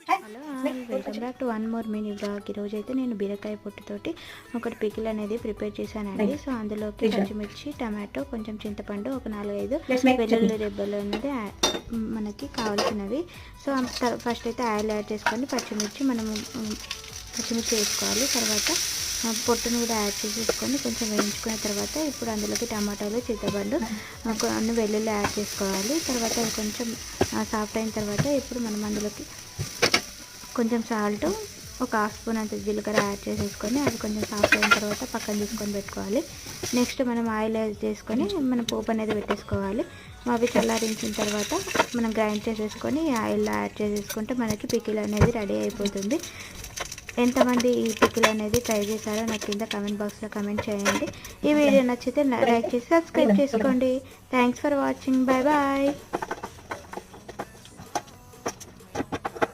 Hello welcome back to one more mini blog. ఈరోజు అయితే నేను బీరకాయ పొట్టుతోటి ఒకటి పికిల్ అనేది ప్రిపేర్ చేశానండి. సో అందులోకి పచ్చిమిర్చి, టమాటో, కొంచెం చింతపండు, ఒక 4-5 వెల్లుల్లి రెబ్బలు అనేది మనకి కావాల్సినవి. సో ఫస్ట్ అయితే ఆయిల్ యాడ్ చేసుకొని పచ్చిమిర్చి వేసుకోవాలి. తర్వాత పొట్టును కూడా యాడ్ చేసేసుకొని కొంచెం వేయించుకున్న తర్వాత ఇప్పుడు అందులోకి టమాటాలు, చింతపండు, అన్ని వెల్లుల్లి యాడ్ చేసుకోవాలి. తర్వాత అది కొంచెం సాఫ్ట్ అయిన తర్వాత ఇప్పుడు మనం అందులోకి కొంచెం సాల్ట్, ఒక హాఫ్ స్పూన్ అంత జీలకర్ర యాడ్ చేసేసుకొని అది కొంచెం సాఫ్ట్ అయిన తర్వాత పక్కన తీసుకొని పెట్టుకోవాలి. నెక్స్ట్ మనం ఆయిల్ యాడ్ చేసుకొని మనం పోపు అనేది పెట్టేసుకోవాలి. అవి చల్లారించిన తర్వాత మనం గ్రైండ్ చేసేసుకొని ఆయిల్లో యాడ్ చేసేసుకుంటే మనకి పికిల్ అనేది రెడీ అయిపోతుంది. ఎంతమంది ఈ పికిల్ అనేది ట్రై చేశారో నాకు కింద కమెంట్ బాక్స్లో కమెంట్ చేయండి. ఈ వీడియో నచ్చితే లైక్ చేసి సబ్స్క్రైబ్ చేసుకోండి. Thanks for watching. Bye bye.